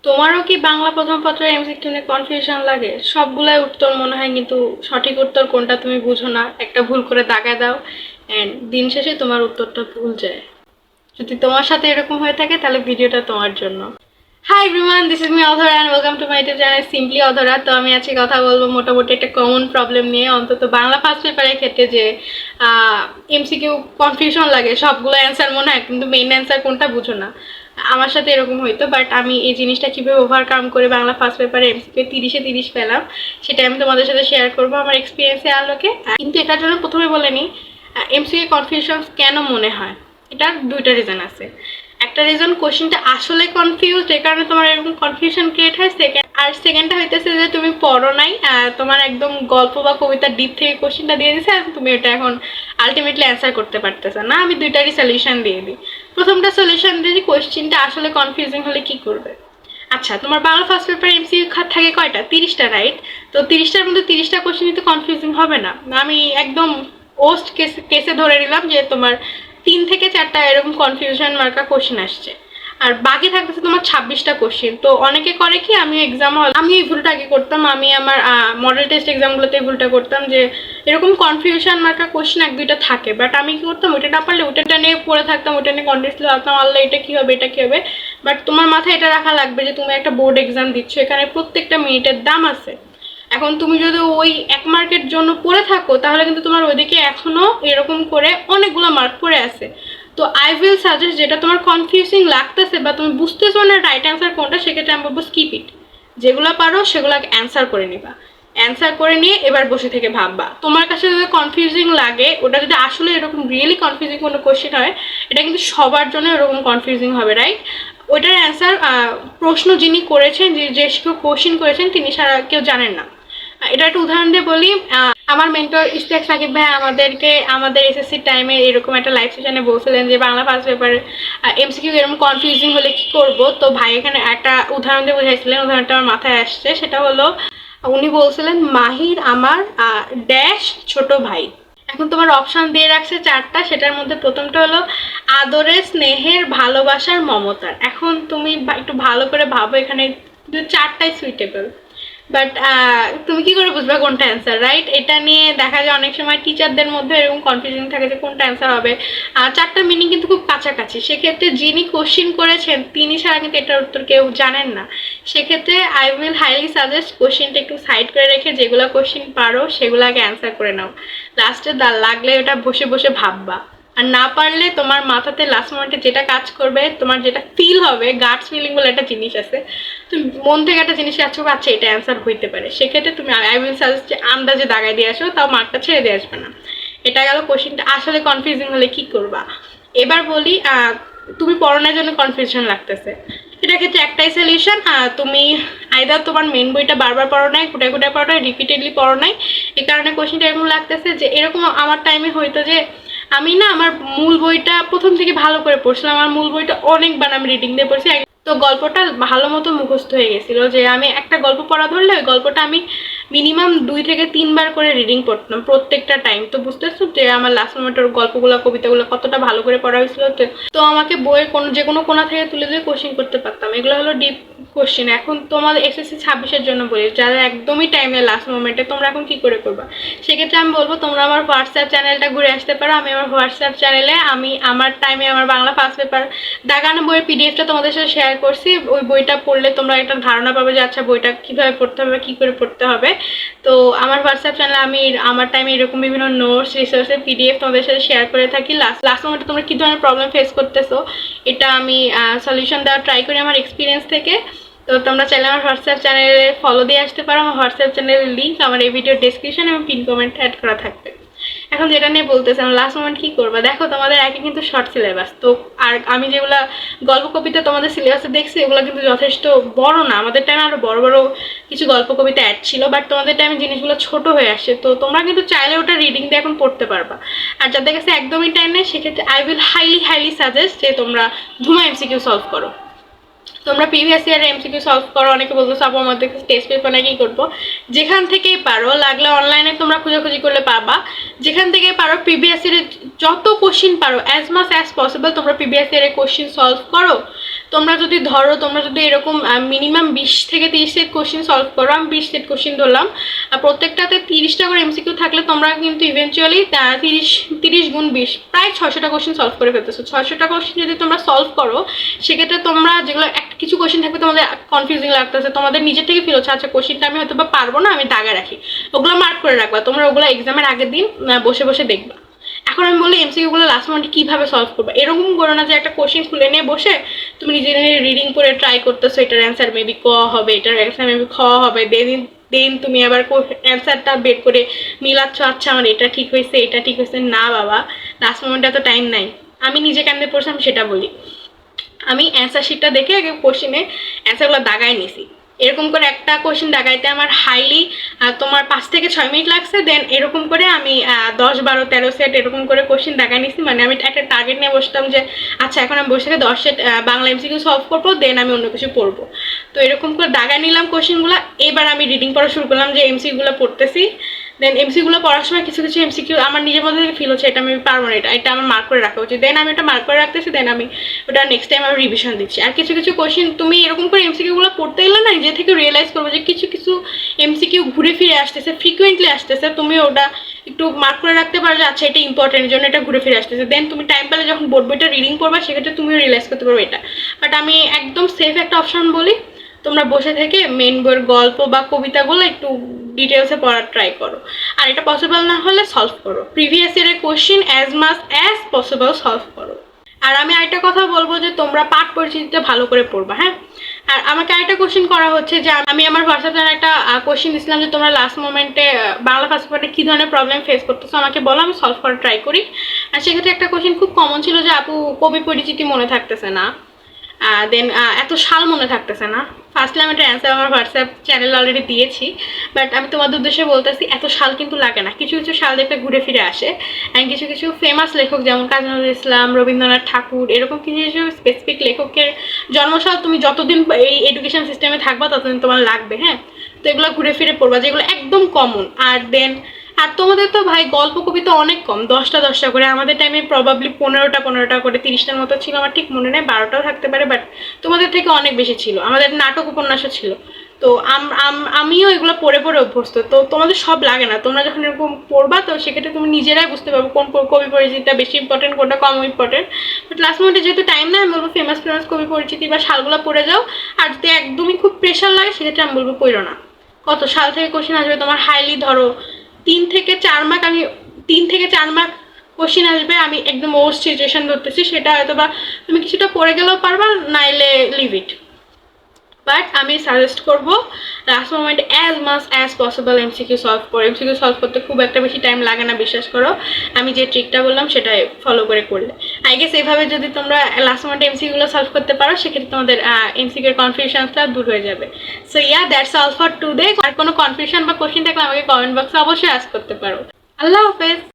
তোমারও কি বাংলা প্রথম পত্রের এমসিকিউ নিয়ে কনফিউশন লাগে? সবগুলাই উত্তর মনে হয় কিন্তু সঠিক উত্তর কোনটা তুমি বুঝো না, একটা ভুল করে দাগায় দাও অ্যান্ড দিন শেষে তোমার উত্তরটা ভুল যায়। যদি তোমার সাথে এরকম হয়ে থাকে তাহলে ভিডিওটা তোমার জন্য। Hi everyone, this is me Adhara and welcome to my YouTube channel simply Adhara. তো আমি আজকে কথা বলবো মোটামুটি একটা কমন প্রবলেম নিয়ে, অন্তত বাংলা ফার্স্ট পেপারের ক্ষেত্রে যে এমসিকিউ কনফিউশন লাগে, সবগুলো অ্যান্সার মনে হয় কিন্তু মেইন অ্যান্সার কোনটা বুঝো না। আমার সাথে এরকম হইতো, বাট আমি এই জিনিসটা কীভাবে ওভারকাম করে বাংলা ফার্স্ট পেপারে এমসিকিউ 30-এ 30 পেলাম সেটা আমি তোমাদের সাথে শেয়ার করবো আমার এক্সপিরিয়েন্সের আলোকে। কিন্তু এটার জন্য প্রথমে বলে নিই, এমসিকিউ কনফিউশন কেন মনে হয়। এটার দুইটা রিজন আছে। একটা রিজন কোশ্চেনটা আসলে কনফিউজ, এই কারণে তোমার এরকম কনফিউশন ক্রিয়েট হয়। সেকেন্ডটা হইতেছে যে তুমি পড়ো নাই, তোমার একদম গল্প বা কবিতার ডিপ থেকে কোশ্চেনটা দিয়ে দিছে আর তুমি এটা এখন আলটিমেটলি অ্যান্সার করতে পারতেছো না। আমি দুইটারই সলিউশন দিয়ে দিই। প্রথমটা সলিউশন দিয়ে যে কোশ্চেনটা আসলে কনফিউজিং হলে কি করবে। আচ্ছা, তোমার বাংলা ফার্স্ট পেপার এমসিকিউ থাকে কয়টা? 30টা, রাইট? তো 30টার মধ্যে 30টা কোশ্চেনই তো কনফিউজিং হবে না। আমি একদম ওস্ট কেসে ধরে নিলাম যে তোমার 3 থেকে 4টা এরকম কনফিউশন মার্কা কোশ্চেন আসছে, আর বাকি থাকতেছে তোমার 26টা কোশ্চেন। তো অনেকে করে কি, আমি এই ভুলটা আগে করতাম, আমি আমার মডেল টেস্ট এক্সামগুলোতে এই ভুলটা করতাম যে এরকম কনফিউশন মার্কা কোশ্চেন 1-2টা থাকে, বাট আমি কি করতাম, ওইটা না পারলে ওইটা নিয়ে পড়ে থাকতাম, ওইটা নিয়ে কন্টিনিউসলি ভাবতাম আল্লাহ এটা কী হবে, এটা কী হবে। বাট তোমার মাথায় এটা রাখা লাগবে যে তুমি একটা বোর্ড এক্সাম দিচ্ছ, এখানে প্রত্যেকটা মিনিটের দাম আছে। এখন তুমি যদি ওই 1 মার্কের জন্য পড়ে থাকো তাহলে কিন্তু তোমার ওইদিকে এখনো এরকম করে অনেকগুলো মার্ক পড়ে আছে। তো আই উইল সাজেস্ট, যেটা তোমার কনফিউজিং লাগতেছে বা তুমি বুঝতেছো না রাইট অ্যান্সার কোনটা, সেক্ষেত্রে আমি বলবো স্কিপ ইট। যেগুলো পারো সেগুলো অ্যান্সার করে নিবা। অ্যান্সার করে নিয়ে এবার বসে থেকে ভাববা। তোমার কাছে যদি কনফিউজিং লাগে, ওটা যদি আসলে এরকম রিয়েলি কনফিউজিং কোনো কোশ্চেন হয়, এটা কিন্তু সবার জন্য এরকম কনফিউজিং হবে, রাইট? ওইটার অ্যান্সার প্রশ্ন যিনি করেছেন, যে কোশ্চেন করেছেন, তিনি সারা কেউ জানেন না। এটা একটা উদাহরণ দিয়ে বলি। আমার মেন্টর ইশতিয়াক সাকিব ভাই আমাদেরকে আমাদের এসএসসি টাইমে এরকম একটা লাইভ সেশনে বলছিলেন যে বাংলা ফার্স্ট পেপার এমসিকিউ এরকম কনফিউজিং হলে কি করব। তো ভাই এখানে একটা উদাহরণ দিয়ে বোঝাইছিলেন, উদাহরণটা আমার মাথায় আসছে। সেটা হলো, উনি বলছিলেন মাহির আমার ড্যাশ ছোট ভাই। এখন তোমার অপশন দিয়ে রাখছে 4টা, সেটার মধ্যে প্রথমটা হলো আদরের, স্নেহের, ভালোবাসার, মমতার। এখন তুমি একটু ভালো করে ভাবো, এখানে 4টাই সুইটেবল, বাট তুমি কি করে বুঝবে কোনটা অ্যান্সার, রাইট? এটা নিয়ে দেখা যায় অনেক সময় টিচারদের মধ্যে এরকম কনফিউশন থাকে যে কোনটা অ্যান্সার হবে। 4টার মিনিং কিন্তু খুব কাছাকাছি, সেক্ষেত্রে যিনি কোশ্চিন করেছেন তিনি ছাড়া কিন্তু এটার উত্তর কেউ জানেন না। সেক্ষেত্রে আই উইল হাইলি সাজেস্ট কোশ্চিনটা একটু সাইড করে রেখে যেগুলো কোশ্চিন পারো সেগুলো আগে অ্যান্সার করে নাও। লাস্টে লাগলে ওটা বসে বসে ভাববা। আর না পারলে তোমার মাথাতে লাস্ট মোমেন্টে যেটা কাজ করবে, তোমার যেটা ফিল হবে, গাটস ফিলিং বলে একটা জিনিস আছে, তুমি মন থেকে একটা জিনিস কাজ করবে, আচ্ছা এটা অ্যান্সার হইতে পারে, সেক্ষেত্রে তুমি আই উইল সাজেস্ট যে আন্দাজে দাগায় দিয়ে আসো, তাও মার্কটা ছেড়ে দিয়ে আসবে না। এটা গেল কোশ্চেনটা আসলে কনফিউজিং হলে কি করবা। এবার বলি, তুমি পড়ানোর জন্য কনফিউশন লাগতেছে, এটার ক্ষেত্রে একটাই সলিউশন। তুমি আইদার তোমার মেন বইটা বারবার পড়ো নাই, কোটায় কোটায় পড়ো নাই, রিপিটেডলি পড়ো নাই, এই কারণে কোশ্চেনটা এরকম লাগতেছে। যে এরকম আমার টাইমে হইতো যে আমি না আমার মূল বইটা প্রথম থেকে ভালো করে পড়ছিলাম, আমার মূল বইটা অনেকবার আমি রিডিং দিয়ে পড়ছি, তো গল্পটা ভালো মতো মুখস্থ হয়ে গেছিলো। যে আমি একটা গল্প পড়া ধরলে ওই গল্পটা আমি মিনিমাম 2 থেকে 3 বার করে রিডিং পড়তাম প্রত্যেকটা টাইম। তো বুঝতেছো যে আমার লাস্ট মোমেন্টের গল্পগুলো কবিতাগুলো কতটা ভালো করে পড়া হয়েছিল। তো আমাকে বইয়ের যে কোনো কোণা থেকে তুলে দিয়ে কোশ্চেন করতে পারতাম। এগুলো হলো ডিপ কোশ্চেন। এখন তোমাদের এসএসসি 26-এর জন্য বলি, যারা একদমই টাইমে লাস্ট মোমেন্টে, তোমরা এখন কি করে করবা? সেক্ষেত্রে আমি বলবো তোমরা আমার হোয়াটসঅ্যাপ চ্যানেলটা ঘুরে আসতে পারো। আমি আমার হোয়াটসঅ্যাপ চ্যানেলে আমি আমার টাইমে আমার বাংলা ফার্স্ট পেপার দাগানো বইয়ের পিডিএফটা তোমাদের সাথে শেয়ার করছি। ওই বইটা পড়লে তোমরা একটা ধারণা পাবে যে আচ্ছা বইটা কীভাবে পড়তে হবে, কী করে পড়তে হবে। তো আমার হোয়াটসঅ্যাপ চ্যানেলে আমি আমার টাইমে এরকম বিভিন্ন নোটস, রিসোর্সের পিডিএফ তোমাদের সাথে শেয়ার করে থাকি। লাস্ট মোমেন্টে তোমরা কী ধরনের প্রবলেম ফেস করতেছো এটা আমি সলিউশন দেওয়ার ট্রাই করি আমার এক্সপিরিয়েন্স থেকে। তো তোমরা চাইলে আমার হোয়াটসঅ্যাপ চ্যানেলে ফলো দিয়ে আসতে পারো। আমার হোয়াটসঅ্যাপ চ্যানেলের লিঙ্ক আমার এই ভিডিওর ডেসক্রিপশন এবং পিন কমেন্ট অ্যাড করা থাকবে। এখন যেটা নিয়ে বলতেছিলাম, লাস্ট মোমেন্ট কী করবা। দেখো তোমাদের একে কিন্তু শর্ট সিলেবাস, তো আর আমি যেগুলো গল্প কবিতা তোমাদের সিলেবাসে দেখছি এগুলো কিন্তু যথেষ্ট বড় না। আমাদের টাইমে আরও বড় বড় কিছু গল্প কবিতা অ্যাড ছিল, বাট তোমাদের টাইমে জিনিসগুলো ছোট হয়ে আসে। তো তোমরা কিন্তু চাইলে ওটা রিডিং দিয়ে এখন পড়তে পারবা। আর যাদের কাছে একদমই টাইম নেই, সেক্ষেত্রে আই উইল হাইলি সাজেস্ট যে তোমরা ধুমা এমসিকিউ সলভ করো। তোমরা প্রিভিয়াস ইয়ার এমসিকিউ সলভ করো। অনেকে বলতেছো আপু আমাদের টেস্ট পেপার নাকি করবো। যেখান থেকেই পারো, লাগলে অনলাইনে তোমরা খোঁজাখুঁজি করলে পাবা। যেখান থেকেই পারো প্রিভিয়াস ইয়ারের যত কোশ্চিন পারো অ্যাজ মাচ অ্যাজ পসিবল তোমরা প্রিভিয়াস ইয়ারের কোশ্চিন সলভ করো। তোমরা যদি ধরো, তোমরা যদি এরকম মিনিমাম 20 থেকে 30 সেট কোশ্চেন সলভ করো, আমি 20 সেট কোশ্চেন ধরলাম, আর প্রত্যেকটাতে 30টা করে এমসিকিউ থাকলে তোমরা কিন্তু ইভেনচুয়ালি 30 গুণ 20 প্রায় 600টা কোশ্চেন সলভ করে ফেলতেছো। 600টা কোশ্চেন যদি তোমরা সলভ করো, সেক্ষেত্রে তোমরা যেগুলো কিছু কোশ্চেন থাকবে তোমাদের কনফিউজিং লাগতেছে, তোমাদের নিজের থেকে ফিল হচ্ছে আচ্ছা কোশ্চেনটা আমি হয়তো বা পারবো না, আমি দাগা রাখি, ওগুলো মার্ক করে রাখবা, তোমরা ওগুলো এক্সামের আগের দিন বসে বসে দেখবা। এখন আমি বলি এমসিকিউ গুলো লাস্ট মোমেন্টে কিভাবে সলভ করবে। এরকম করো না যে একটা কোশ্চেন খুলে নিয়ে বসে তুমি নিজে নিজে রিডিং করে ট্রাই করতেছো, এটার অ্যান্সার মেবি ক হবে, এটার অ্যান্সার মেবি খ হবে, দেন তুমি আবার অ্যান্সারটা বের করে মিলাচ্ছ, আচ্ছা আমার এটা ঠিক হয়েছে, এটা ঠিক হয়েছে না বাবা, লাস্ট মোমেন্টে এত টাইম নাই। আমি নিজে কেমনে পড়ছিলাম সেটা বলি। আমি অ্যান্সার শিটটা দেখে আগে কোশ্চেনে অ্যান্সারগুলো দাগাই নিছি। এরকম করে একটা কোশ্চেন দাগাইতে আমার হাইলি তোমার 5 থেকে 6 মিনিট লাগছে। দেন এরকম করে আমি 10, 12, 13 সেট এরকম করে কোশ্চেন দাগাই নিছি। মানে আমি একটা টার্গেট নিয়ে বসতাম যে আচ্ছা এখন আমি বসে থেকে 10 সেট বাংলা এমসিকিউ সলভ করবো, দেন আমি অন্য কিছু পড়বো। তো এরকম করে দাগাই নিলাম কোশ্চেনগুলো। এবার আমি রিডিং পড়া শুরু করলাম, যে এমসিকিউগুলো পড়তেছি। দেন এমসিকিউগুলো পড়ার সময় কিছু কিছু এমসিকিউ আমার নিজের মধ্যে থেকে ফিল হচ্ছে এটা আমি পারবো না, এটা আমার মার্ক করে রাখা উচিত। দেন আমি ওটা মার্ক করে রাখতেছি, দেন আমি ওটা নেক্সট টাইম আমি রিভিশন দিচ্ছি। আর কিছু কিছু কোশ্চেন তুমি এরকম করে এমসিকিউগুলো পড়তে গেলে না, নিজে থেকে রিয়েলাইজ করবো যে কিছু কিছু এমসিকিউ ঘুরে ফিরে আসতেছে, ফ্রিকুয়েন্টলি আসতেছে, তুমি ওটা একটু মার্ক করে রাখতে পারো যে আচ্ছা এটা ইম্পর্টেন্ট, জন্য এটা ঘুরে ফিরে আসতেছে। দেন তুমি টাইম পেলে যখন বোর্ড বইটা রিডিং করবা, সেক্ষেত্রে তুমিও রিয়েলাইজ করতে পারবে এটা। বাট আমি একদম সেফ একটা অপশন বলি, তোমরা বসে থেকে মেন বইয়ের গল্প বা কবিতাগুলো একটু ডিটেলসে পড়ার ট্রাই করো। আর এটা পসিবল না হলে সলভ করো, প্রিভিয়াস ইয়ারের question as much as possible solve করো। আর আমি আরেকটা কথা বলবো যে তোমরা পাঠ পরিচিতিটা ভালো করে পড়বা, হ্যাঁ। আর আমাকে আরেকটা কোশ্চেন করা হচ্ছে যে আমি আমার হোয়াটসঅ্যাপে একটা কোশ্চেন দিয়েছিলাম যে তোমরা লাস্ট মোমেন্টে বাংলা ফার্স্ট পেপারে কী ধরনের প্রবলেম ফেস করতেছো, আমাকে বলো, আমি সলভ করার ট্রাই করি। আর সেক্ষেত্রে একটা কোশ্চেন খুব কমন ছিল যে আপু কবি পরিচিতি মনে থাকতেছে না, দেন এত সাল মনে থাকতেছে না। ফার্স্টলি আমি একটা অ্যান্সার আমার হোয়াটসঅ্যাপ চ্যানেল অলরেডি দিয়েছি, বাট আমি তোমাদের উদ্দেশ্যে বলতেছি এত সাল কিন্তু লাগে না, কিছু কিছু সাল দেখতে ঘুরে ফিরে আসে। অ্যান্ড কিছু কিছু ফেমাস লেখক যেমন কাজী নজরুল ইসলাম, রবীন্দ্রনাথ ঠাকুর, এরকম কিছু কিছু স্পেসিফিক লেখকের জন্মসাল তুমি যতদিন এই এডুকেশন সিস্টেমে থাকবা ততদিন তোমার লাগবে, হ্যাঁ। তো এগুলো ঘুরে ফিরে পড়বা যেগুলো একদম কমন। আর তোমাদের তো ভাই গল্প কবিতা অনেক কম, 10টা করে, আমাদের টাইমে প্রবাবলি 15টা করে, 30টার মতো ছিল, আমার ঠিক মনে নেই, 12টাও থাকতে পারে, বাট তোমাদের থেকে অনেক বেশি ছিল। আমাদের নাটক উপন্যাসও ছিল। তো আমিও এগুলো পড়ে পড়ে অভ্যস্ত। তো তোমাদের সব লাগে না, তোমরা যখন এরকম পড়বা তো সেক্ষেত্রে তুমি নিজেরাই বুঝতে পারবে কোন কবি পরিচিতিটা বেশি ইম্পর্টেন্ট, কোনটা কম ইম্পর্টেন্ট। বাট লাস্ট মোমেন্টে যেহেতু টাইম না, আমি বলবো ফেমাস কবি পরিচিতি বা সালগুলো পড়ে যাও। আর যদি একদমই খুব প্রেশার লাগে সেক্ষেত্রে আমি বলবো পড়ো না। কত সাল থেকে কোশ্চেন আসবে তোমার, হাইলি ধরো 3 থেকে 4 মার্ক, আমি 3 থেকে 4 মার্ক কোশ্চেন আসবে, আমি একদম ওস্ট সিচুয়েশন ধরতেছি, সেটা হয়তো বা তুমি কিছুটা পড়ে গেলেও পারবা, নাইলে লিভ ইট। বাট আমি সাজেস্ট করবো last moment as much as possible MCQ solve করো। এমসিকিউ সলভ করতে খুব একটা বেশি টাইম লাগে না, বিশ্বাস করো। আমি যে ট্রিকটা বললাম সেটাই ফলো করে করলে আই গেস এইভাবে যদি তোমরা লাস্ট মোমেন্টে এমসিকিউগুলো সলভ করতে পারো, সেক্ষেত্রে তোমাদের এমসিকিউর কনফিউশনটা দূর হয়ে যাবে। So yeah, that's all for today. আর কোনো কনফিউশন বা কোশ্চেন থাকলে আমাকে কমেন্ট বক্সে অবশ্যই আস্ক করতে পারো। আল্লাহ হাফেজ।